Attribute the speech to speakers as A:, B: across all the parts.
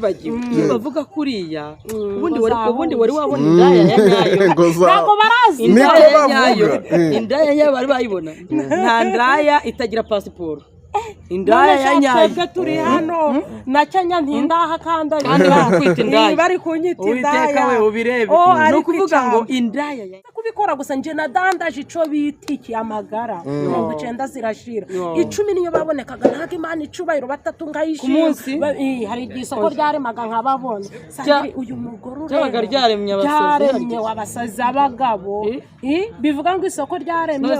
A: nibagiwe iyo bavuga kuriya ubundi wari wabona indaya ya nyayo
B: ntabwo barazi
A: indaya nyayo bari bayibona nta ndaya itagira pasiporo indaya ya nyayo
B: twebwe turi hano na Kenya ntindaha kandi
A: bakwita indaya
B: bari kunyita indaya
A: Uwiteka we ubirebe no kuvuga ngo indaya
B: kubikora gusa nje na dandaje ico bitiki amagara 90 zirashira 10 niyo babonekaga ntago Imana icubahiro batatu ngayishira hari igisoko ryaremaga nkababona sangiri uyu mugoro
A: rero
B: ryaremye wabasaza abagabo bivuga ngo isoko ryaremye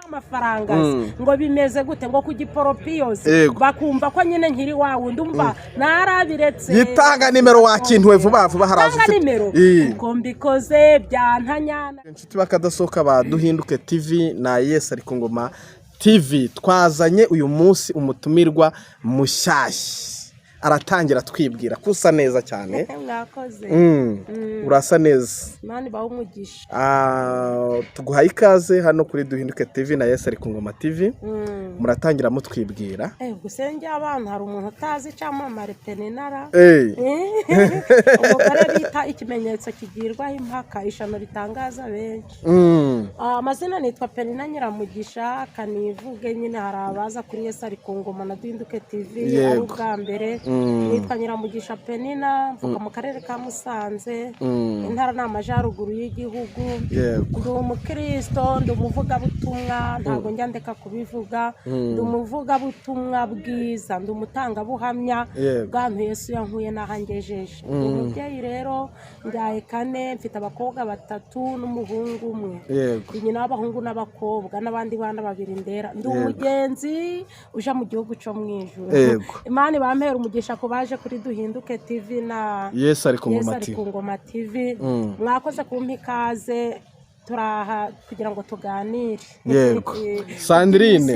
B: amafaranga ngo bimeze gute ngo kugiporopiyoze bakumva ko nyine nkiri wawe ndumva narabiretse
C: yitanga nimero wakintuwe vuba haraza
B: nimero uko mbikoze byantanyana
C: inshuti bakadasoka baduhinduke TV na Yes Ari Ku Ngoma TV twazanye uyu munsi umutumirwa mushyashya aratangira twibwira kusa neza cyane
B: mwakoze
C: urasa neza
B: Imana bawumugisha
C: tuguhaye ikaze hano kuri Duhinduke TV na Yes Ari Ku Ngoma TV muratangira mutwibwira
B: gusenge abantu hari umuntu utazi cyamamare Peninara umugore bita ikimenyetso kigirwaho impaka ishano ritangaza benshi amazina nitwa Penina Nyiramugisha kanivuge nyine hari abaza kuri Yes Ari Ku Ngoma na Duhinduke TV ari ubwa mbere nitwa Nyiramugisha Penina mvuka mu karere ka Musanze intara n'amajyaruguru y'igihugu ndi umukristo ndi umuvugabutumwa ntabwo njya ndeka kubivuga ndi umuvugabutumwa bwiza ndi umutangabuhamya bw'ahantu Yesu yankuye n'ahangejeje umubyeyi rero njyaye 4 mfite abakobwa 3 n'umuhungu umwe nyina w'abahungu n'abakobwa n'abandi bana 2 ndera ndi umugenzi uja mu gihugu cyo mwijuru Imana bampera umugisha ko baje kuri Duhinduke TV na
C: Yes Ari Ku
B: Ngoma TV mwakoze kumpa ikaze turaha kugira ngo tuganire
C: yego Sandrine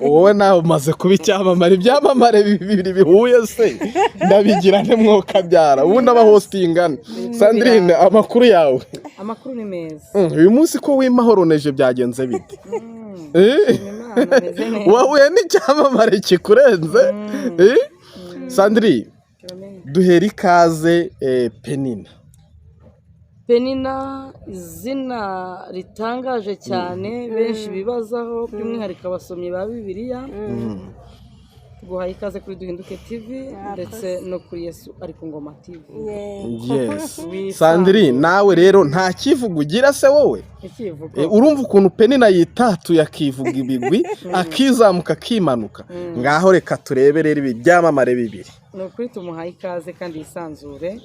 C: wowe nawe umaze kuba icyamamare ibyamamare bibiri bihuye se ndabigirane mwoka byara ubundi aba hostingana Sandrine amakuru yawe
A: amakuru ni meza
C: uyu munsi ko wimahoroneje byagenze bite wahuye n'icyamamare kikurenze Sandrine duhera ikaze
A: Penina izina ritangaje cyane benshi bibazaho by'umwihariko abasomyi ba Bibiliya guhaye ikaze kuri Duhinduke TV ndetse no kuri Yesu Ari Ku Ngoma TV
C: Sandrine nawe rero nta kivuga ugira se wowe urumva ukuntu Penina yitatuye akivuga ibigwi akizamuka akimanuka ngaho reka turebe rero ibi byamamare bibiri
A: no kuri tumuhaye ikaze kandi yisanzure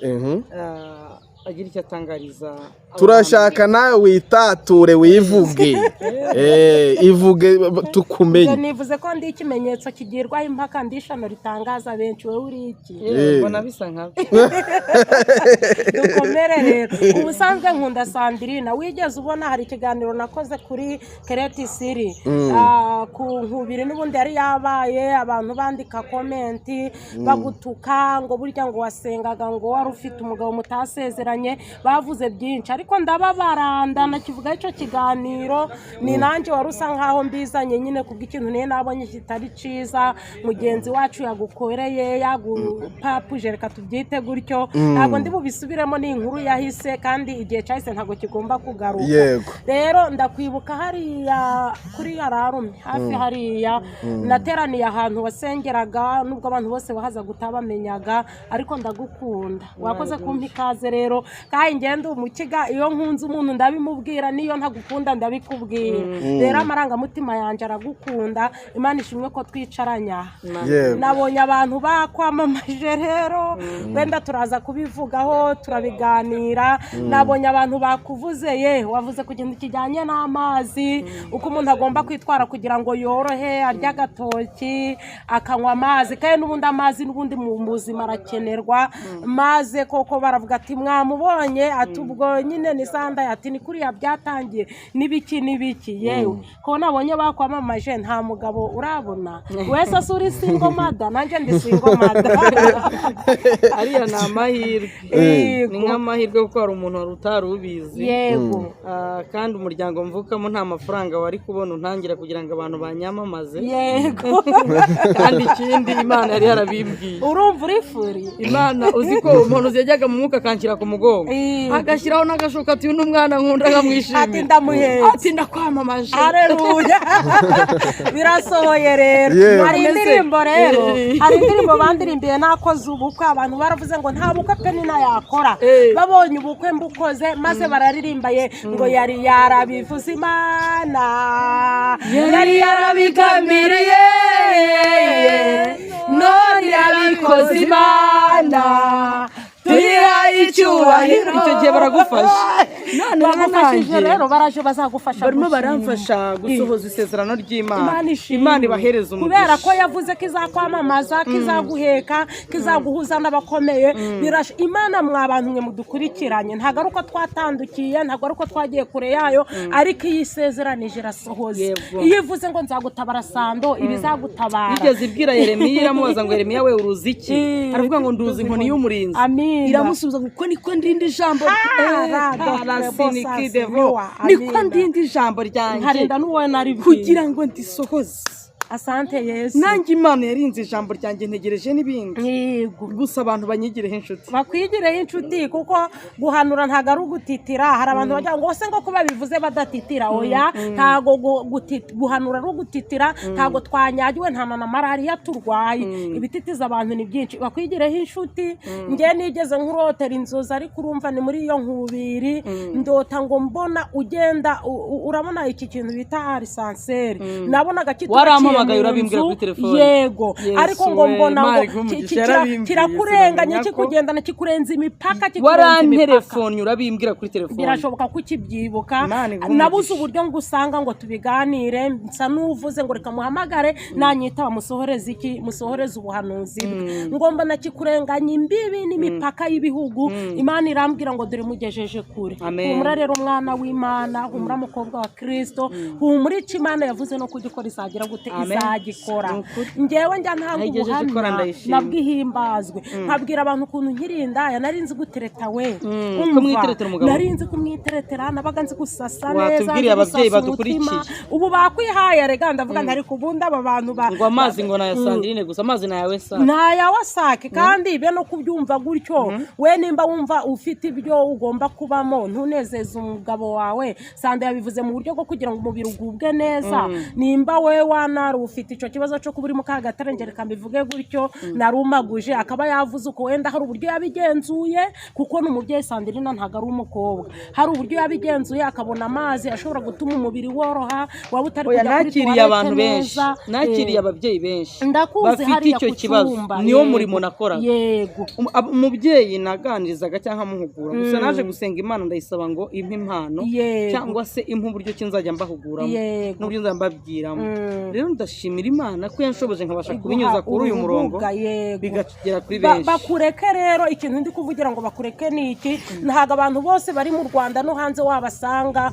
A: agira icyo atangariza
C: turashaka nawe witature wivuge ivuge tukumenye
B: nivuze ko ndi ikimenyetso kigirwaho impaka ndishano ritangaza benshi wowe uri iki
A: mbona bisa nkawe
B: dukomere rero ubusanzwe nkunda Sandrine wigeze ubona hari ikiganiro nakoze kuri Kereti Siri ku nkubiri n'ubundi yari yabaye abantu bandika komenti bagutuka ngo burya ngo wasengaga ngo wari ufite umugabo mutasezeranye bavuze byinshi ariko ndababaranda nakivuga ico kiganiro ni nanje wari usa nkaho mbizanye nyine kubw'ikintu ne nabonye kitari ciza mugenzi wacu yagukoreye yagupapuje reka tubyite gutyo ntabwo ndi bubisubiremo ni inkuru yahise kandi igihe cyahise ntabwo kigomba kugaruka rero ndakwibuka hariya kuri Yararume hafi hariya nateraniye ahantu wasengeraga nubwo abantu bose bahaza gutabamenyaga ariko ndagukunda wakoze kumpa ikaze rero kandi ngende umukiga iyo nkunze umuntu ndabimubwira niyo ntagukunda ndabikubwira rero amarangamutima yanje aragukunda Imana ishimwe ko twicaranya nabonye abantu bakwamamaje rero wenda turaza kubivugaho turabiganira nabonye abantu bakuvuze wavuze ku kintu kijyanye n'amazi uko umuntu agomba kwitwara kugira ngo yorohe arya gatoki akanywa amazi kandi n'ubundi amazi n'ubundi mu buzima arakenerwa maze koko baravuga ati namubonye ati ubwo nyine ni sanda ati ni kuriya byatangiye n'ibiki yewe ko nabonye bakwamamaje nta mugabo urabona wese asuri single mother nanje ndi single mother
A: ariya ni amahirwe ni nk'amahirwe kuko hari umuntu wari utari ubizi
B: yego
A: kandi umuryango mvukamo nta mafaranga wari kubona untangira kugira ngo abantu banyamamaze
B: yego
A: kandi ikindi Imana yari yarabimbwiye
B: urumva urifuri
A: Imana uzi ko umuntu yajyaga mu mwuka akanshyira ku mugongo agashyiraho n'agashuka ati uyu ni umwana nkunda nkamwishimira
B: ati ndamuhetse
A: ati ndakwamamaje
B: haleluya birasohoye rero hari indirimbo rero hari indirimbo bandirimbiye nakoze ubukwe abantu baravuze ngo nta bukwe pe nina yakora babonye ubukwe mbukoze maze bararirimbaye ngo yari yarabivuze Imana yari yarabigambiriye none yabikoze Imana turihaye icyubahiro icyo gihe baragufasha none bagufashije rero baraje bazagufasha
A: barimo baramfasha gusohoza isezerano ry'Imana Imana ibahereza umugisha
B: kubera ko yavuze ko izakwamamaza kizaguheka kizaguhuza n'abakomeye Imana mwabantu mwe mudukurikiranye ntago ari uko twatandukiye ntago ari uko twagiye kure yayo ariko iyi sezeranije irasohoza iyo ivuze ngo nzagutabara sando ibizagutabara
A: igeze ibwira Yeremiya iramubaza ngo Yeremiya we uruzi iki aravuga ngo nduzi inkoni y'umurinzi iramusubiza kuko niko ndindi ijambo niko ndindi ijambo ryanjye kugira ngo ndisohoze
B: asante Yesu
A: nanjye Imana yarinze ijambo ryanjye ntegereje n'ibindi gusa abantu banyigireho inshuti
B: bakwigireho inshuti kuko guhanura ntago ari ugutitira hari abantu bagira ngo se ngo kuba bivuze badatitira oya ntago guhanura ari ugutitira ntago twanyagiwe nta na malaria turwaye ibititiza abantu ni byinshi bakwigireho inshuti nge nigeze nkurotera inzozi ariko urumva ni muri iyo nkubiri ndota ngo mbona ugenda urabona iki kintu bita arisanseri nabonaga
A: magayo urabimbwira kuri telefone
B: yego ariko ngo mbona kirakurenganya kikugendana kikurenza imipaka
A: warantelefone urabimbwira kuri telefone
B: birashoboka ko ukibyibuka nabuze uburyo ngo usanga ngo tubiganire nsa nuvuze ngo reka muhamagare nanyita bamusohoreza iki musohoreza ubuhanuzi ngo mbona kikurenganya imbibi n'imipaka y'ibihugu Imana irambwira ngo dore mugejeje kure humura rero umwana w'Imana humura mukobwa wa Kristo humura icyo Imana yavuze no kugikora izagira gute izagikora ngewe njya ntango ubuhamya nabwihimbazwe nkabwira abantu ukuntu nkirinda nari nzi gutereta we nari nzi kumwiteretera nabaga nzi gusasa neza
A: ababyeyi badukurikiye
B: ubu bakwihaye rega ndavuga ntari kubunda aba bantu
A: ngo amazi ngo naya Sandrine gusa amazi nayawe sa
B: nayawe sake kandi be no kubyumva gutyo we nimba wumva ufite ibyo ugomba kubamo ntunezeze umugabo wawe Sandra yabivuze mu buryo bwo kugira ngo umubiri ugubwe neza nimba we wana ufite ico kibazo cyo kuburi mu kagatarengere kambivuge gutyo narumaguje akaba yavuze uko wenda hari uburyo yabigenzuye kuko n'umubyeyi Sandrine ntago ari umukobwa hari uburyo yabigenzuye akabona amazi ashobora gutuma umubiri woroha waba utari kujya kuri
A: nakiriye abantu benshi nakiriye ababyeyi benshi bafite icyo kibazo niyo murimo nakora
B: yego
A: umubyeyi naganirizaga cyangwa muhugura gusa naje gusenga Imana ndayisaba ngo impe impano cyangwa se impe uburyo kinzajya mbahuguramo n'uburyo nzambabwiramo rero ndashimira Imana ko yanshoboje nkabasha kubinyuza kuri uyu murongo bigagera kuri benshi
B: bakureke rero ikintu ndi kuvugira ngo bakureke ni iki ntago abantu bose bari mu Rwanda no hanze wabasanga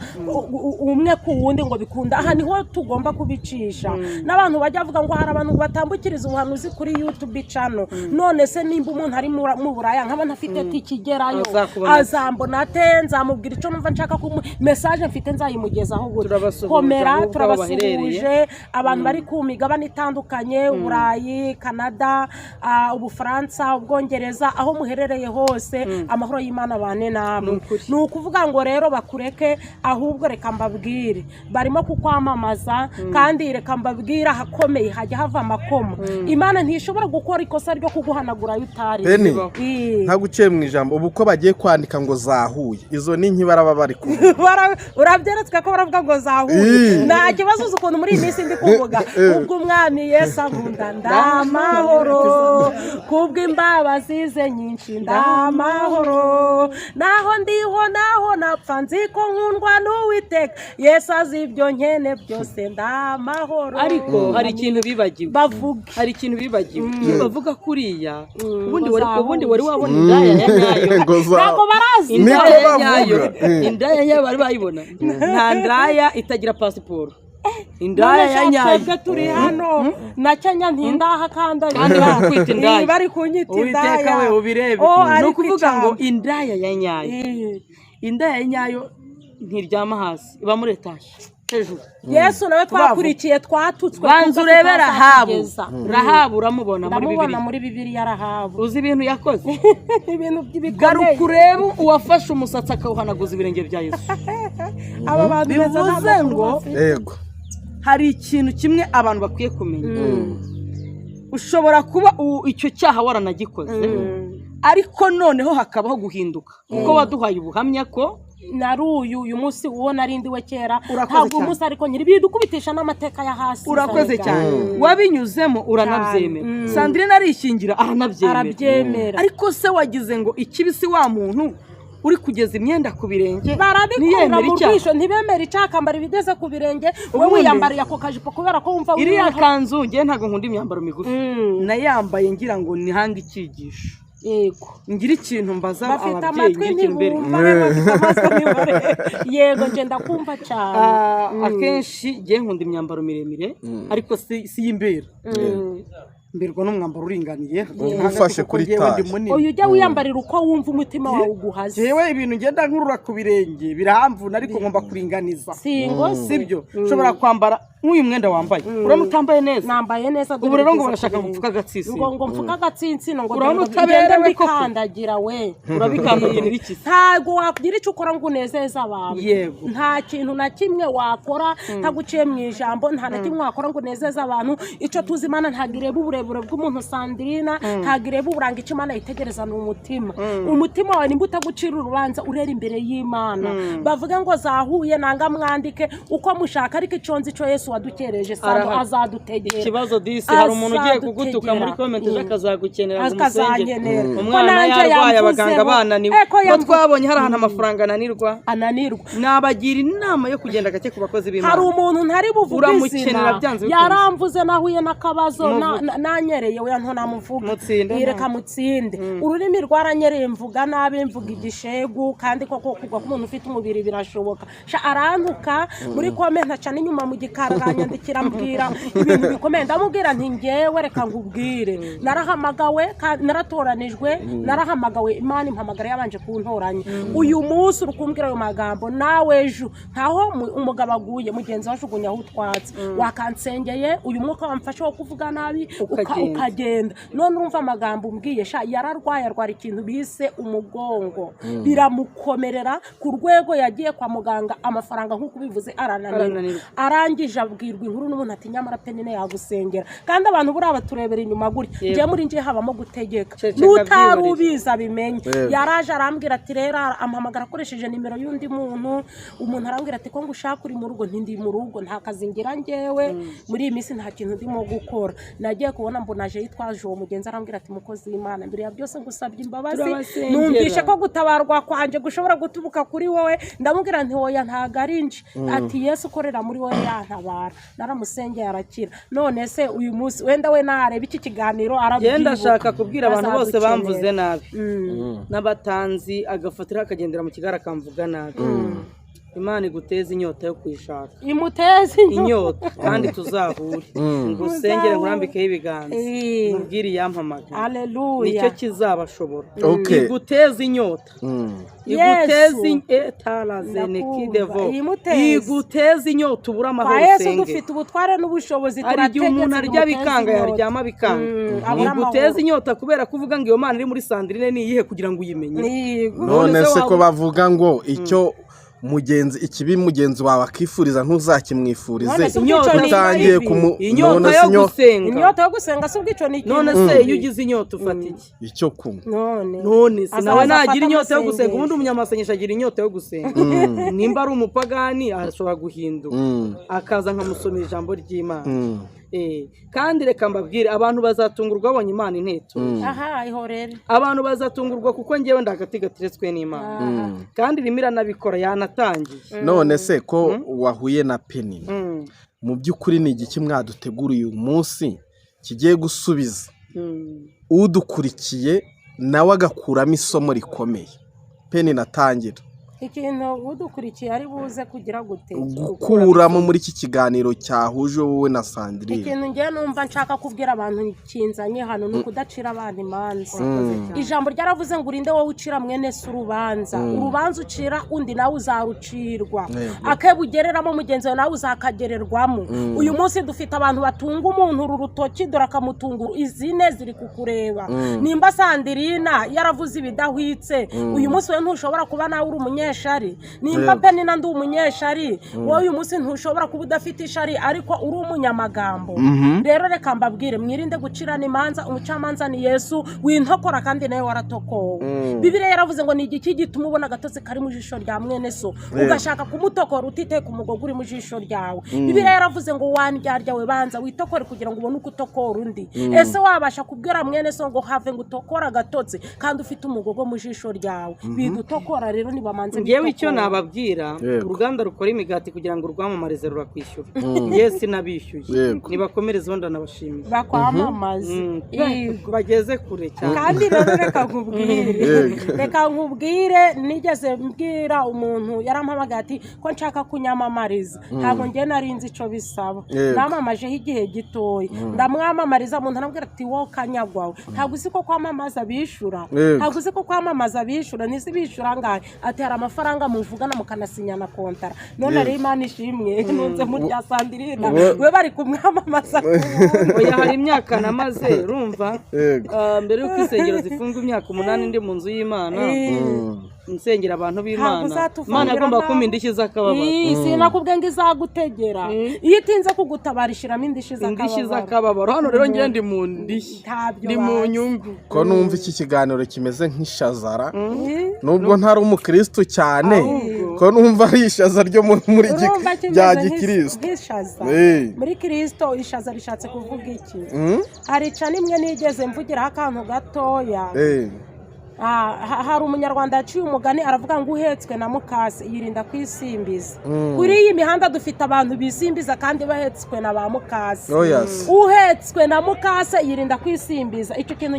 B: umwe ku wundi ngo bikunda aha niho tugomba kubicisha n'abantu bajya bavuga ngo hari abantu batambukiriza ubuhanuzi kuri YouTube channel none se nimba umuntu ari mu Buraya nkaba ntafite tikigerayo azambona nzamubwira ico numva nshaka ku message mfite nzayimugezaho gute komera turabasuhuje abantu bari ku migabane itandukanye Uburayi Canada Ubufaransa Ubwongereza aho muherereye hose amahoro y'Imana bane namwe nukuvuga ngo rero bakureke ahubwo reka mbabwire barimo kukwamamaza kandi reka mbabwira hakomeye hajya hava amakoma Imana ntishobora gukora ikosa ryo kuguhanagura yutari
C: ntaguciye mu ijambo ubu ko bagiye kwandika ngo zahuye izo ni nkibara bari ku
B: urabyeretswe ko baravuga ngo zahuye nta kibazo ukuntu muri iyi minsi ndi kuvuga ubwo umwami Yesu ankunda ndamahoro kubw'imbabazi ze nyinshi ndamahoro naho ndiho naho napfa nzi ko nkundwa n'Uwiteka Yesu azi ibyo nkene byose ndamahoro.
A: ariko hari ikintu bibagiwe
B: bavuga
A: hari ikintu bibagiwe iyo bavuga kuriya ubundi wari wabona indaya ya nyayo
B: ntabwo barazi
A: indaya ya nyayo indaya ya bari bayibona nta ndaya itagira pasiporo indaya ya nyayo
B: twebwe turi hano na Kenya ntindaha kandi
A: barakwita indaya
B: bari kunyita indaya
A: Uwiteka we ubirebe ni ukuvuga ngo indaya ya nyayo indaya ya nyayo ntiryama hasi iba muri etaje hejuru.
B: Yesu nawe twakurikiye twatutswe
A: banza urebera Rahabu uramubona
B: muri Bibiliya Rahabu
A: uzi ibintu yakoze
B: ibintu by'ibikomeye
A: garuka urebe uwafashe umusatsi akawuhanaguza ibirenge bya Yesu
B: aba bantu
A: bivuze ngo
C: yego
A: hari ikintu kimwe abantu bakwiye kumenya ushobora kuba icyo cyaha waranagikoze ariko noneho hakabaho guhinduka kuko waduhaye ubuhamya ko
B: nari uyu munsi uwo narindi we kera ntabwo umunsi ariko nyiri bidukubitisha n'amateka ya hasi.
A: Urakoze cyane wabinyuzemo uranabyemera. Sandrine arishingira arabyemera ariko se wagize ngo ikibisi wa muntu uri kugeza imyenda ku birenge
B: barabikura mu bwisho ntibemera icyakambara bigeze ku birenge wowe wiyambariye ako kajipo kubera ko wumva
A: iriya kanzu ngiye ntabwo nkunda imyambaro migufi nayambaye ngira ngo nihanga icyigisho
B: yego
A: ngira ikintu mbaza
B: bafite amatwi ntibumva yego nje ndakumva cyane
A: akenshi ngiye nkunda imyambaro miremire ariko si y'imbera mbirwa n'umwambaro uringaniye
C: ufashe kuri taje
B: uyu ujya wiyambarira uko wumva umutima wawe uguhaze
A: yewe ibintu ngenda nkurura ku birenge biramvuna ariko ngomba kuringaniza sibyo ushobora kwambara nk'uyu mwenda wambaye urabona utambaye neza
B: nambaye neza
A: ubu rero ngo barashaka ngo mfuka agatsisi
B: ngo mfuka agatsitsi ngo
A: urabona utaberewe koko
B: bikandagira we
A: urabikandagira iki
B: ntago wagira icyo ukora ngo unezeze abantu
A: yego
B: nta kintu na kimwe wakora ntaguciye mu ijambo nta na kimwe wakora ngo unezeze abantu icyo tuzi Imana ntagireba uburebure bw'umuntu Sandrine ntagireba uburanga icyo Imana yitegereza mu mutima umutima wawe nimba utagucira urubanza urera imbere y'Imana bavuga ngo zahuye nanga mwandike uko mushaka ariko iconzi cyo Yesu wadukereje sando azadutegera
A: ikibazo disi hari umuntu ugiye kugutuka muri comment ejo akazagukenera ngo umusengere
B: umwana
A: yarwaye abaganga bananiwe ko twabonye hari ahantu amafaranga ananirwa nabagira inama yo kugenda gake ku bakozi b'Imana
B: hari umuntu ntari buvuga izina yaramvuze nahuye n'akabazo nanyereye we nto namuvuga yireka mutsinde ururimi rwaranyereye mvuga nabi mvuga igishegu kandi koko kugwa ku muntu ufite umubiri birashoboka arantuka muri comment aca n'inyuma mu gikara aranyandikira mbwira ibintu bikomeye ndamubwira nti ngewe reka ngubwire narahamagawe naratoranijwe narahamagawe Imana impamagara yabanje kuntoranya uyu munsi urukumbwira ayo magambo nawe ejo ntaho umugabo aguye mugenzi washugunya aho utwatsi wakansengeye uyu mwuka wamfashe wo kuvuga nabi ukagenda none urumva amagambo umbwiye yararwaye arwara ikintu bise umugongo biramukomerera ku rwego yagiye kwa muganga amafaranga nk'uko bivuze arananirwa arangije abwirwa inkuru n'umuntu ati nyamara penine yagusengera kandi abantu buri abaturebera inyuma gutya ngiye muri ngiye habamo gutegeka n'utarubiza bimenye yaraje arambwira ati rero ampamagara akoresheje nimero y'undi umuntu arambwira ati ko ngushaka uri mu rugo ntindi mu rugo nta kazi ngira ngewe muri iyi minsi nta kintu ndimo gukora nagiye kubona mbonaje yitwaje uwo mugenzi arambwira ati mukozi w'Imana mbere ya byose ngusabye imbabazi numvishe ko gutabarwa kwanje gushobora gutubuka kuri wowe ndamubwira nti oya ntago ari nje ati Yesu ukorera muri wowe yantabara naramusengeye arakira none se uyu munsi wenda we nareba iki kiganiro arabyibuka
A: genda shaka kubwira abantu bose bamvuze nabi n'abatanzi agafatira akagendera mu kigara akamvuga nabi Imana iguteze inyota yo kwishaka
B: imuteze
A: inyota kandi tuzahure ngusengere nkurambikeho ibiganza mubwire yampamagara
B: haleluya
A: nicyo kizabashobora iguteze inyota iguteze iguteze inyota ubura amahoro
B: Yesu dufite ubutware n'ubushobozi
A: turategetse umuntu arya bikanga yaryama bikanga iguteze inyota kubera kuvuga ngo iyo Mana iri muri Sandrine ni iyihe kugira ngo uyimenye
C: none se ko bavuga ngo icyo ikibi mugenzi wawe akifuriza ntuzakimwifurize
A: utangiye inyota yo gusenga
B: si ubwico ni
A: none se iyo ugize inyota ufata iki
C: icyo kunywa
A: none se nawe nagira inyota yo gusenga ubundi umunyamasengesho agira inyota yo gusenga nimba ari umupagani ashobora guhinduka akaza nkamusomera ijambo ry'Imana kandi reka mbabwire abantu bazatungurwa babonye Imana inteto
B: ihorere
A: abantu bazatungurwa kuko ngewe ndagati gateretswe n'Imana kandi rimwe iranabikora yanatangiye
C: none se ko wahuye na Penina mu by'ukuri ni igiki mwaduteguriye uyu munsi kigiye gusubiza udukurikiye nawe agakuramo isomo rikomeye Penina atangira
B: ikintu udukurikiye ari buze kugira gute
C: gukuramo muri iki kiganiro cyahuje wowe na Sandrine
B: ikintu ngiye numva nshaka kubwira abantu kinzanye hano ni ukudacira abantu imanza ijambo ryaravuze ngo urinde wowe ucira mwene se urubanza ucira undi nawe uzarucirwa akebugereramo mugenzi wawe nawe uzakagererwamo uyu munsi dufite abantu batunga umuntu uru rutoki dore akamutungura izine ziri kukureba nimba Sandrine yaravuze ibidahwitse uyu munsi we ntushobora kuba nawe uri umunyeshari nimba Penina ndi umunyeshari wowe uyu munsi ntushobora kuba udafite ishari ariko uri umunyamagambo rero reka mbabwire mwirinde gucirana imanza umucamanza ni Yesu wintokora kandi nawe waratokowe Bibiliya yaravuze ngo ni igiki gituma ubona agatotsi kari mu jisho rya mwene so ugashaka kumutokora utiteye ku mugogo uri mu jisho ryawe Bibiliya yaravuze ngo wandyarya we banza witokore kugira ngo ubone uko utokora undi ese wabasha kubwira mwene so ngo have ngo utokora agatotsi kandi ufite umugogo mu jisho ryawe bidutokora rero nibamanze
A: ngewe icyo nababwira uruganda rukora imigati kugira ngo urwamamarize rurakwishyura yesi nabishyuye nibakomereze wenda nabashimiye
B: bakwamamaze
A: bageze kure cyane
B: kandi rero reka nkubwire nigeze mbwira umuntu yarampamagaye ati ko nshaka kunyamamariza ntabwo ngiye narinzi icyo bisaba namamajeho igihe gitoya ndamwamamariza umuntu arambwira ati wowe kanyagwawe ntabwo uzi ko kwamamaza bishyura ntabwo uzi ko kwamamaza bishyura nisi bishyura ngahe ati hari amafaranga muvugana mukanasinyana kontara none ari Imana ishimwe nunze muri ya Sandrine we bari kumwamamaza
A: oya hari imyaka namaze urumva mbere yuko insengero zifunga imyaka 8 ndi mu nzu y'Imana nsengera abantu b'Imana Imana agomba kumpa indishyi z'akababaro
B: sinakubwe ngo izagutegera iyo itinze kugutabarishiramo indishyi
A: z'akababaro hano rero ngiye ndi mu ndishyi ndi mu nyungu
C: ko numva iki kiganiro kimeze nk'ishazara nubwo ntari umukristo cyane ko numva ari ishaza ryo muri rya gikristo
B: muri Kristo ishaza rishatse kuvuga iki hari cyane imwe nigeze mvugiraho akantu gatoya hari umunyarwanda yaciye umugani aravuga ngo uhetswe na mukase yirinda kwisimbiza kuri iyi mihanda dufite abantu bisimbiza kandi bahetswe na ba mukase uhetswe na mukase yirinda kwisimbiza icyo kintu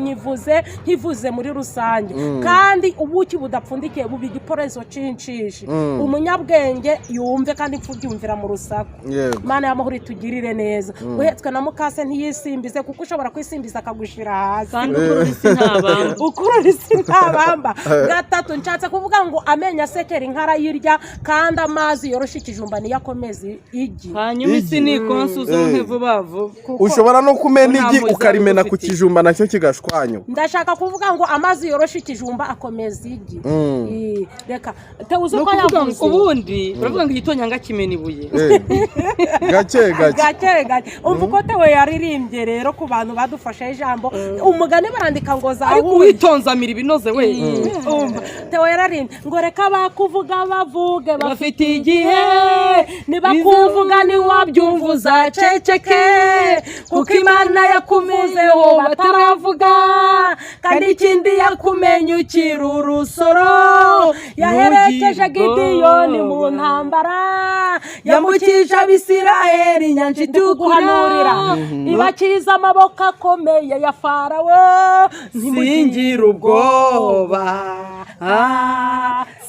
B: nkivuze muri rusange kandi ubuki budapfundikiye buba igiporezo cincishe umunyabwenge yumve kandi mfubyumvira mu rusaku Imana y'amahoro itugirire neza uhetswe na mukase ntiyisimbize kuko ushobora kwisimbiza akagushira hasi
A: kandi
B: ukurura isi ntabamba gatatu nshatse kuvuga ngo amenya asekera inkara yirya kandi amazi yorosha ikijumba niyo akomeza igi
A: hanyuma isi ni konsuzo vuba vuba
C: ushobora no kumena igi ukarimena ku kijumba nacyo kigashwanyo
B: ndashaka kuvuga ngo amazi yorosha ikijumba akomeza igi reka tewuze ko yavuze
A: ubundi uravuga ngo igitonyanga kimena ibuye
C: gake
B: umva ko tewe yaririmbye rero ku bantu badufashe ijambo umugani barandika ngo
A: ariko witonzamira ibinoze we
B: tewe yararimbye ngo reka bakuvuga bavuge
A: bafite igihe
B: nibakuvuga niwabyumva uzaceceke kuko Imana yakuvuzeho bataravuga kandi ikindi yakumenye ukiri urusoro yaherekeje Gideyoni mu ntambara yamukije Abisirayeli inyanja ituguhanurira ibakiza amaboko akomeye ya Farawo
A: singira ubwoba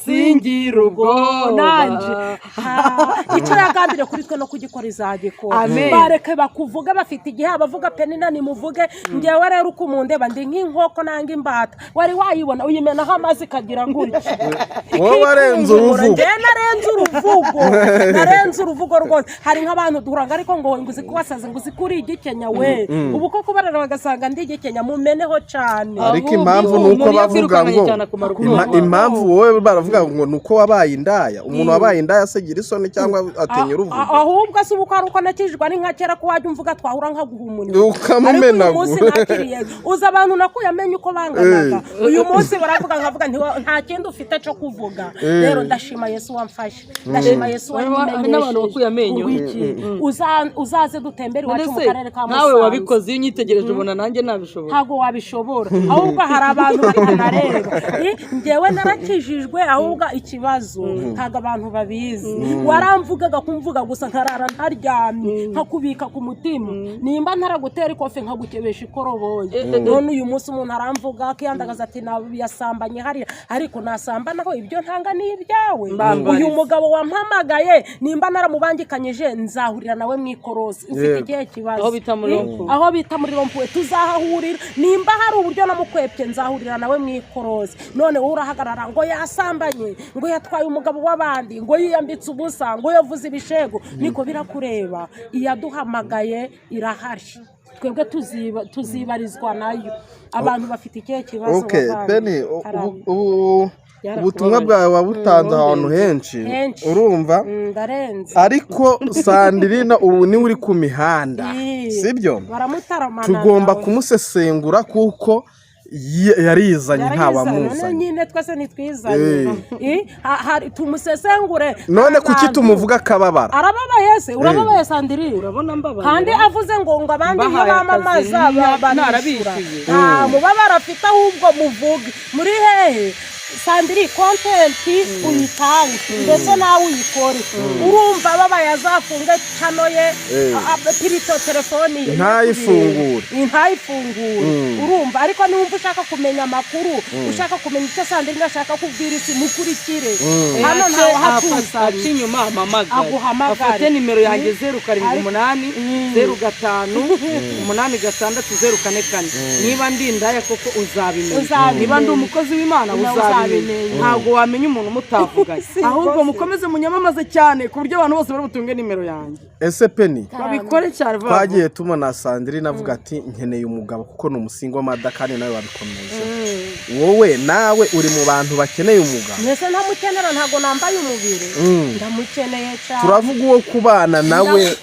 A: singira ubwoba
B: icyo yagambiriye kuri twe no kugikora izagikora
A: Amen.
B: bareke bakuvuga bafite igihe abavuga penina nimuvuge ngewe rero uko umundeba ndi nk'inkoko nanga imbata wari wayibona uyimenaho amazi ikagira gutya
C: wowe warenze uruvugo
B: narenze uruvugo rwose hari nk'abantu duhuranga ariko ngo nguzi kubasaza nguzi kuri igikenya we ubu koko barara bagasanga ndi igikenya mumeneho cyane
C: ariko impamvu nuko bavuga ngo impamvu wowe baravuga ngo nuko wabaye indaya umuntu wabaye indaya asegira isoni cyangwa atenya uruvugo
B: ahubwo se uko ari uko nakijijwe ari nka kera ko wajya umvuga twahura nkaguhumura
C: ukamumenagura
B: uzi abantu nakuye amenye uko banganaga uyu munsi baravuga nkavuga nta kindi ufite cyo kuvuga rero ndashima Yesu wamfashe ndashima Yesu
A: wamenyesheje n'abantu bakuye amenyo
B: uzaze dutembere iwacu mu karere ka Musanze
A: nawe wabikoze iyo unyitegereje ubona nanjye nabishobora
B: ntabwo wabishobora ahubwo hari abantu batanareba njyewe narakijijwe ahubwo ikibazo ntabwo abantu babizi waramvugaga kumvuga gusa nkarara ntaryamye nkakubika ku mutima nimba ntaragutera ikofe nkagukebesha ikoroboye none uyu munsi umuntu aramvuga akiyandagaza ati yasambanye hariya ariko nasambanaho ibyo ntanga ni ibyawe uyu mugabo wampamagaye nimba naramubangikanyije nzahurira nawe mu ikorosi ufite igihe kibazo aho bita muri rompuwe tuzahahurira nimba hari uburyo namukwepye nzahurira nawe mu ikorosi none wowe urahagarara ngo yasambanye ngo yatwaye umugabo w'abandi ngo yiyambitse ubusa ngo yavuze ibishego niko birakureba iyaduhamagaye irahari twebwe tuzibarizwa nayo abantu bafite ikihe kibazo
C: Penny ubutumwa bwawe wabutanze ahantu henshi urumva ariko Sandrine ubu niwe uri ku mihanda sibyo tugomba kumusesengura kuko yarizanye ntabamuzanye
B: nyine twese nitwizanye tumusesengure
C: none kuki tumuvuga akababara
B: arababaye se urababaye Sandrine urabona mbabaye kandi avuze ngo abandi iyo bamamaza barabishyura mubabara afite ahubwo muvuge muri hehe Sandrine kontenti uyitange ndetse nawe uyikore urumva babaye azafunge cano ye pirito telefoni ntayifungure urumva ariko niwumva ushaka kumenya amakuru ushaka kumenya icyo Sandrine ashaka kubwira isi mukurikire hano ntawe hakusa
A: inyuma
B: aguhamagare
A: afate nimero yanjye 078 05 86044 niba ndi indaya koko uzabimenya niba ndi umukozi w'Imana uzabimenya ntabwo wamenya umuntu mutavuganye ahubwo mukomeze munyamamaze cyane ku buryo abantu bose bari butunge nimero yanjye
C: ese Penny
A: babikore cyane
C: twagiye tumona Sandrine avuga ati nkeneye umugabo kuko ni umusingo w'amada kandi nawe wabikomeje wowe nawe uri mu bantu bakeneye umugabo
B: mbese ntamukenera ntabwo nambaye umubiri ndamukeneye cyane
C: turavuga uwo kubana nawe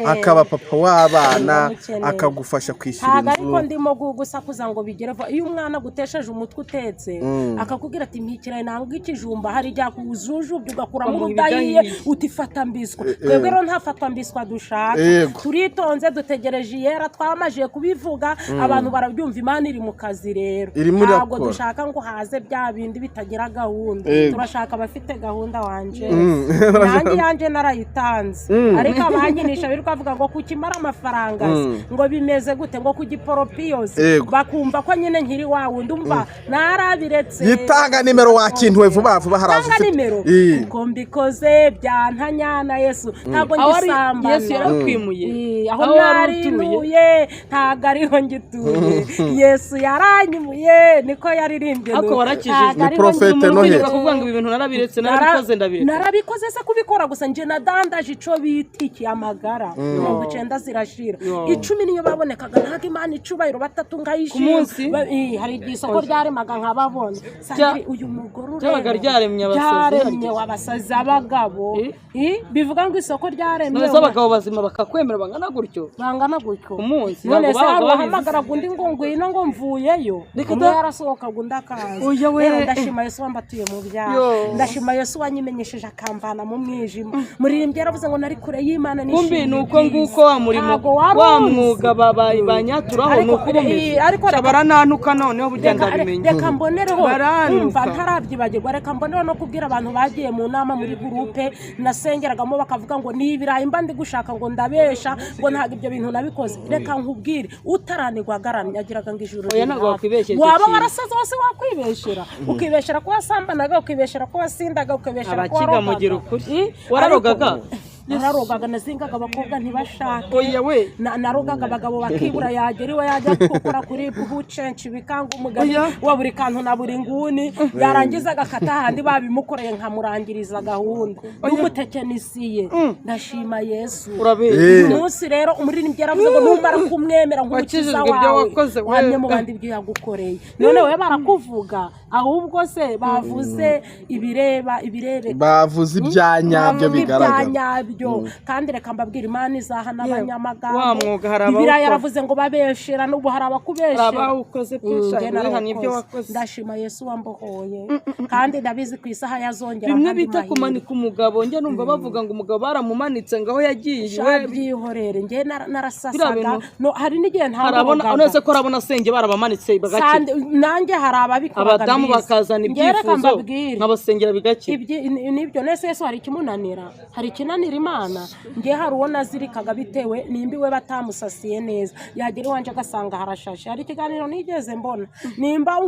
C: akaba papa w'abana akagufasha kwishyura inzu
B: ariko ndimo gusakuza ngo bigerevo iyo umwana gutesheje umutwe utetse akakubwira ati mpikiraye nanga ikijumba hari jya kuzujubye ugakuramo urudayiye utifata mbiswa twebwe rero ntafatwa mbiswa dushaka turitonze dutegereje yera twamajiye kubivuga abantu barabyumva Imana iri mu kazi rero ntabwo dushaka ngo haze bya bindi bitagira gahunda turashaka abafite gahunda wanje nanjye yanje narayitanze ariko abanyinisha biri kwavuga ngo kukimara amafaranga ngo bimeze gute ngo kugiporopiyoze bakumva ko nyine nkiri wawe ndumva narabiretse
C: yitanga nimero wakintuwe vuba vuba haraza
B: ufite nimero uko mbikoze byantanyana Yesu ntabwo ngisamba
A: Yesu yarakwimuye
B: aho narinuye ntago ariho ngituye Yesu yaranyumuye niko yaririmbye
A: ako warakijije
C: ni profete no he
A: kuvuga ngo ibintu narabiretse
B: narabikoze se kubikora gusa nje nadandaje ico bitiki amagara 90 zirashira 10 niyo babonekaga ntago Imana icubahiro batatu ngayishira hari igisoko ryaremaga nkababona uyu mugoro
A: cyabaga ryaremye
B: abasazi abagabo bivuga ngo isoko ryaremye
A: none abagabo bazima bakakwemera bangana gutyo umunsi
B: none se bahamagara gundi ngo ngwino ngo mvuyeyo ngo yarasohoka gundakaza rero ndashima Yesu wambatuye mu byaha ndashima Yesu wanyimenyesheje akamvana mu mwijima muririmbye yaravuze ngo nari kure y'Imana
A: kumbi nuko nguko wa murimo wa mwuga banyaturaho nuko bumeze ariko baranantuka noneho bugenda bimenye
B: reka mbonereho urumva ntarabyibagirwa reka mbone no kubwira abantu bagiye mu nama muri groupe nasengeragamo bakavuga ngo ni ibirayi mba ndi gushaka ngo ndabesha ngo ntago ibyo bintu nabikoze reka nkubwire utaranirwa agaramye agiraga ngo ijuru waba warasaze wose wakwibeshera ukibeshera ko wasambanaga ukibeshera ko wasindaga ukibeshera ko
A: wararogaga
B: nararogaga nazingaga abakobwa ntibashake
A: oya we
B: narogaga abagabo bakibura yagera iwe yajya gukora kuri bucenshi bikanga umugabo wa buri kantu na buri nguni yarangiza agakata handi babimukoreye nkamurangiriza gahunda n'umutekinisiye ndashima Yesu umunsi rero umuririmbyi yaravuze ngo numara kumwemera nk'umukiza wawe wamye mu bandi ibyo yagukoreye none we barakuvuga ahubwo se bavuze ibireba
C: bavuze ibyanyabyo bigaragara
B: kandi reka mbabwira Imana izahana abanyamagambo Bibiliya yaravuze ngo babeshera n'ubu hari abakubeshera ndashima Yesu wambohoye kandi ndabizi ku isaha yazongera
A: bimwe bita kumanika umugabo njye numva bavuga ngo umugabo baramumanitse ngaho yagiye
B: byihorere njye narasasaga hari n'igihe ntabona
A: none ko arabona senge barabamanitse bagake
B: nanjye hari ababikora
A: abadamu bakazana ibyifuzo nk'abasengera bigake
B: nibyo nese Yesu hari ikimunanira hari ikinanira Imana ngiye hari uwo nazirikaga bitewe nimba we batamusasiye neza yagera iwanje agasanga harashashe hari ikiganiro nigeze mbona nimba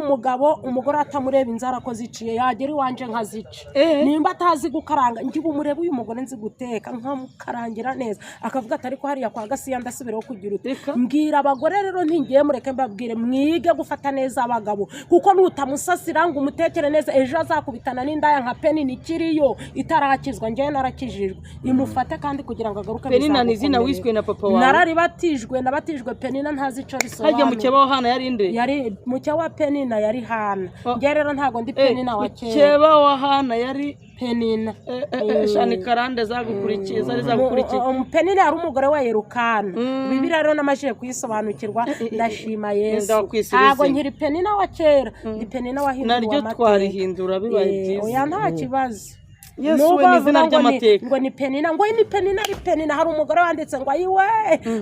B: umugore atamureba inzara ko ziciye yagera iwanje nkazica nimba atazi gukaranga ngiye umureba uyu mugore nzi guteka nkamukarangira neza akavuga ati ariko hariya kwa Gasiya ndasubiraho kugira uteka mbwira abagore rero ntingiye mureke mbabwire mwige gufata neza abagabo kuko nutamusasira ngo umutekere neza ejo azakubitana n'indaya nka Penina ikiriyo itarakizwa ngiye narakijijwe imufate kandi kugira ngo agaruke
A: Penina ni izina wiswe na papa wawe
B: nararibatijwe nabatijwe Penina ntazi ico risobanura
A: hajya mukeba wa Hana yari inde
B: yari mukeba wa Penina yari Hana ngiye rero ntago ndi Penina wa kera
A: mukeba wa Hana yari
B: Penina
A: shani karande zagukurikiye zari zagukurikiye
B: Penina yari umugore wa Yerukana Bibiliya rero namajije kuyisobanukirwa ndashima Yesu ntago nkiri Penina wa kera ndi Penina wa hindura
A: naryo twarihindura bibaye byiza
B: oya nta kibazo
A: Yesu we nizina ry'amateka
B: ngo ni Penina ngo ni Penina ari Penina hari umugore wanditse ngo ayiwe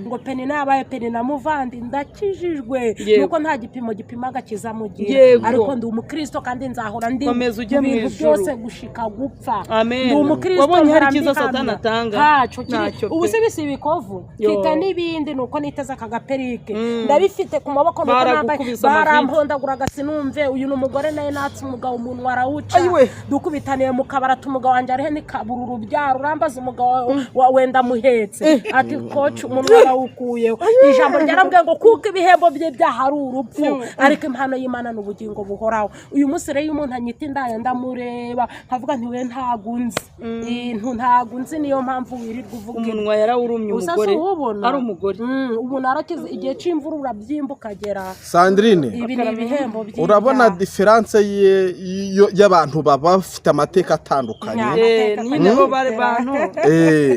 B: ngo Penina yabaye Penina muvandi ndakijijwe nuko nta gipimo gipimaga kizamugira ariko ndi umukristo kandi nzahora ndi ibintu byose gushika gupfa
A: ndi
B: umukristo
A: wabonye hari kiza Satani atanga
B: ntacyo ubu se bisi bikovu mfite n'ibindi nuko niteza akagaperike ndabifite ku maboko nuko nambaye barampondaguraga sinumve uyu numugore naye natse umugabo umuntu warawuca dukubitaniye mu kabara wanje arihe ni kabura urubyaro urambaza umugabo wenda muhetse ati coach umuntu warawukuyeho ijambo ryarambwiye ngo kuko ibihembo bye byahari urupfu ariko impano y'Imana n'ubugingo buhoraho uyu munsi rero umuntu anyita indaya ndamureba nkavuga nti we ntagunzi ntagunzi niyo mpamvu wirirwa uvuga
A: umunwa yarawurumye umugore ari umugore
B: ubu narakize igihe c'imvura urabyimbuka gera
C: Sandrine
B: ibi ni ibihembo by'Imana
C: urabona difference y'abantu baba bafite amateka atandukanye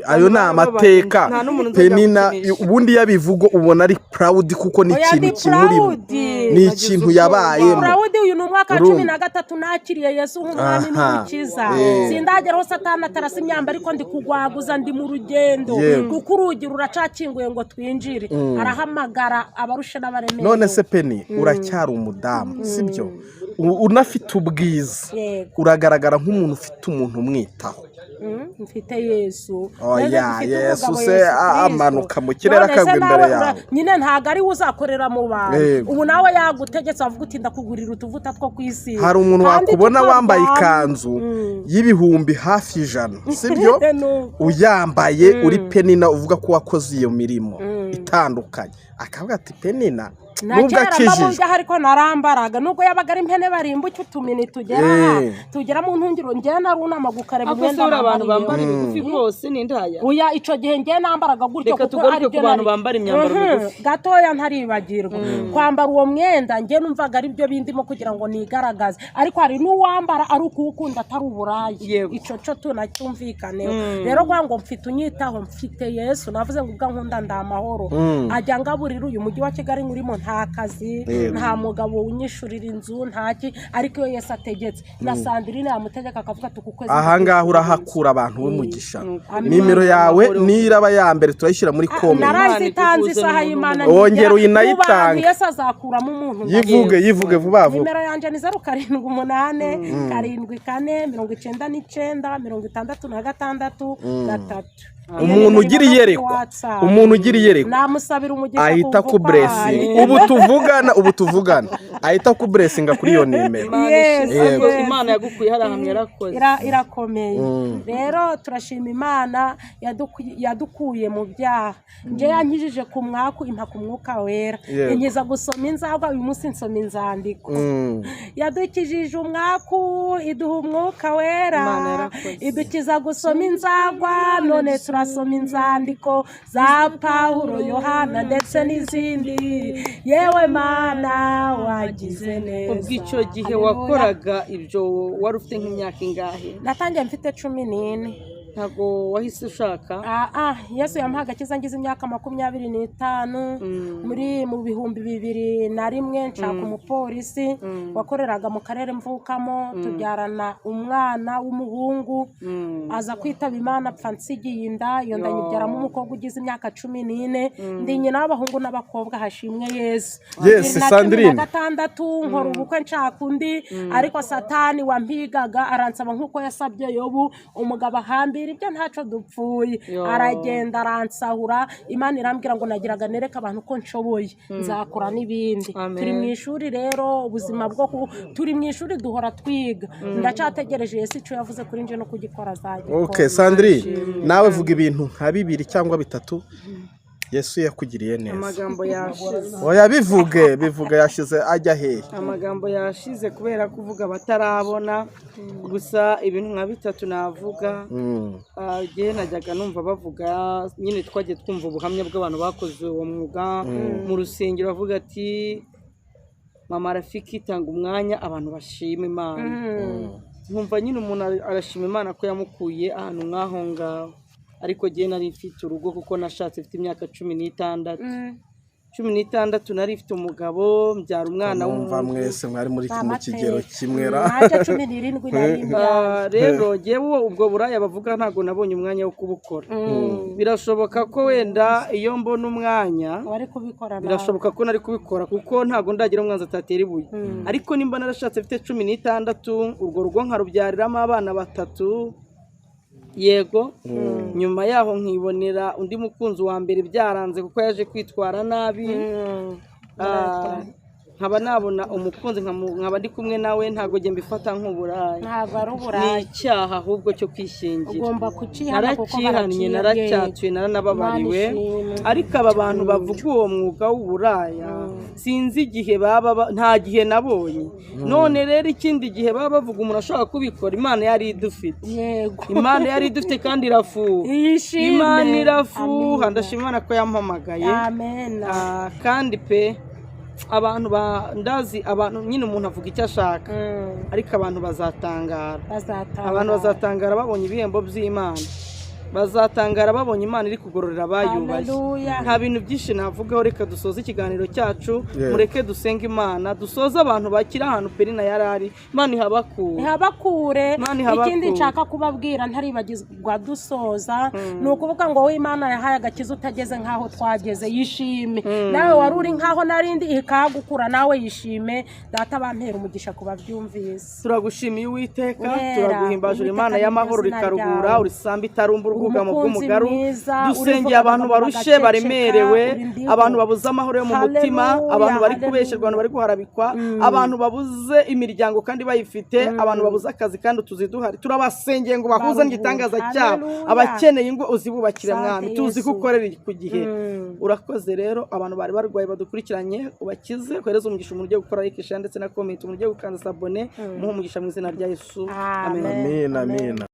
C: ayo ni amateka Penina ubundi yabivugo ubona ari proud kuko ni ikintu kimurimo ni ikintu yabayemo
B: proud uyu ni umwaka wa 13 nakiriye Yesu nk'umwami n'umukiza sindageraho Satani atarasa imyamba ariko ndi kugwaguza ndi mu rugendo kuko urugi ruracakinguye ngo twinjire arahamagara abarusha n'abaremeye
C: none se Penny uracyari umudamu sibyo unafite ubwiza uragaragara nk'umuntu ufite umuntu umwitaho
B: mfite Yesu
C: Yesu se amanuka mu kirere akagwa imbere yawe
B: nyine ntago ari uzakorera mu bantu ubu nawe yagutegetse avuga uti ndakugurira utuvuta two kwisi
C: hari umuntu wakubona wambaye ikanzu y'ibihumbi hafi 100 sibyo uyambaye uri Penina uvuga ko wakoze iyo mirimo itandukanye akavuga ati Penina nubwo akijije
B: ariko narambaraga nubwo yabaga ari impene barimbuke utumini tugera mu ntungiro ngiye narunama gukareba
A: umwenda abantu bambara ibigufi bose n'indaya
B: uya ico gihe ngiye nambaraga gutyo
A: kuko ari byo abantu bambara imyambaro migufi
B: gatoya ntaribagirwa kwambara uwo mwenda ngiye numvaga ari byo bindimo kugira ngo nigaragaze ariko hari n'uwambara ari ukukunda atari uburayi ico cyo tunacyumvikaneho rero ngo mfite unyitaho mfite Yesu navuze ngo ubwa nkunda ndamahoro ajya ngaburira uyu mujyi wa Kigali ngurimo nta kazi nta mugabo unyishurira inzu ntaki, ariko iyo Yesu ategetse na Sandrine yamutegeka akavuga ati ku kwezi
C: ahangaha urahakura abantu b'umugisha. Nimero yawe niraba ya mbere turayishyira muri comment,
B: narazitanze isaha y'Imana
C: wongera uyinayitanga.
B: Yesu azakuramo umuntu.
C: yivuge vuba vuba.
B: Nimero yanje ni 0788 74 99 66
C: umuntu ugira iyerekwa,
B: namusabira umugisha
C: ahita ku blessing. ubu tuvugana ahita ku blessing kuri iyo nimero.
A: Imana yagukuye hari ahantu yarakoze
B: irakomeye. Rero turashima Imana yadukuye mu byaha. Nje yankijije ku mwaku impa ku mwuka wera, inkiza gusoma inzagwa, uyu munsi nsoma inzandiko. Yadukijije umwaku iduha umwuka wera, idukiza gusoma inzagwa, none turasoma inzandiko za Pawulo, Yohana ndetse n'izindi. Yewe Mana wagize neza.
A: Ubwo icyo gihe wakoraga ibyo wari ufite nk'imyaka ingahe?
B: Natangiye mfite 14.
A: Ntago wahise ushaka?
B: Yesu yampaga agakiza ngize imyaka 25 mu bihumbi 2001 nshaka umupolisi wakoreraga mu karere mvukamo, tubyarana umwana w'umuhungu aza kwitaba Imana apfa nsigiye inda, iyo nda nyibyaramo umukobwa ugize imyaka 14. ndi nyina w'abahungu n'abakobwa, hashimwe Yesu.
C: Sandrine
B: 16 nkora ubukwe nshaka undi, ariko Satani wampigaga aransaba nk'uko yasabye Yobu, umugabo ahambira ibyo ntaco dupfuye, aragenda aransahura. Imana irambwira ngo nagiraga nereka abantu ko nshoboye, nzakora n'ibindi. Turi mu ishuri rero, ubuzima bwo turi mu ishuri duhora twiga. Ndacyategereje Yesu icyo yavuze kuri nje no kugikora azagikora.
C: Sandrine, nawe vuga ibintu nka 2 cyangwa 3 Yesu yakugiriye neza.
A: Amagambo yashize.
C: Oya bivuge yashize ajya hehe?
A: Amagambo yashize kubera kuvuga batarabona, gusa ibintu nka 3 navuga. Gihe najyaga numva bavuga, nyine twagiye twumva ubuhamya bw'abantu bakoze uwo mwuga mu rusengero, bavuga ati Mama Rafiki tanga umwanya abantu bashima Imana. Nkumva nyine umuntu arashima Imana ko yamukuye ahantu nk'aho ngaho. Ariko gihe nari mfite urugo kuko nashatse mfite imyaka 16. 16 nari mfite umugabo, mbyara umwana
C: wumva mwese mwari muri mu kigero kimwe
A: rero jewe ubwo buraya bavuga ntago nabonye umwanya wo kubukora. Birashoboka ko wenda iyo mbona umwanya birashoboka ko nari kubikora, kuko ntago ndagira umwanzi atatera ibuye. Ariko nimba narashatse mfite 16, urwo rugo nkarubyariramo abana 3. Yego, nyuma yaho nkibonera undi mukunzi wa mbere byaranze kuko yaje kwitwara nabi. Nkaba nabona umukunzi nkaba ndi kumwe nawe, ntago nge mbifata nk'uburaya.
B: Ntago ari uburaya,
A: ni icyaha ahubwo cyo kwishingira.
B: Ugomba kucihana kuko
A: narakihanye, naracyatuye, naranababariwe. Ariko aba bantu bavuga uwo mwuga w'uburaya sinzi igihe baba, nta gihe nabonye. None rero ikindi gihe baba bavuga umuntu ashaka kubikora, Imana yari idufite.
B: Yego,
A: Imana yari idufite kandi irafuha. Imana irafuha, ndashima Imana ko yampamagaye.
B: Amen.
A: Kandi pe abantu ndazi abantu nyine umuntu avuga icyo ashaka, ariko abantu bazatangara. Abantu bazatangara babonye ibihembo by'Imana, bazatangara babonye Imana iri kugororera abayubashye. Nta bintu byinshi navugaho, reka dusoze ikiganiro cyacu. Mureke dusenga Imana, dusoze abantu bakira ahantu Perina yarari. Imana ihabakure.
B: Ikindi nshaka kubabwira ntaribagizwa dusoza, ni ukuvuga ngo we Imana yahaye agakiza utageze nkaho twageze, yishime. Nawe wari uri nkaho narindi ikagukura, nawe yishime. Data bampera umugisha kuba byumvise.
A: Turagushimiye Uwiteka, turaguhimbaje Imana y'amahoro rikarugura, urisamba itarumbura ubwugamo bw'umugaru. Dusengeye abantu barushe baremerewe, abantu babuze amahoro yo mu mutima, abantu bari kubesherwa, abantu bari guharabikwa, abantu babuze imiryango kandi bayifite, abantu babuze akazi kandi tuziduhari. Turabasengeye ngo bahuze n'igitangaza cyabo, abakeneye ingo uzibubakire Mwami, tuzi ko ukorera ku gihe. Urakoze rero abantu bari barwaye badukurikiranye, ubakize, kohereza umugisha umuntu ugiye gukora like, share ndetse na comment, umuntu ugiye gukanda sabone, muhe umugisha mu izina rya Yesu. Amen.
C: Amen.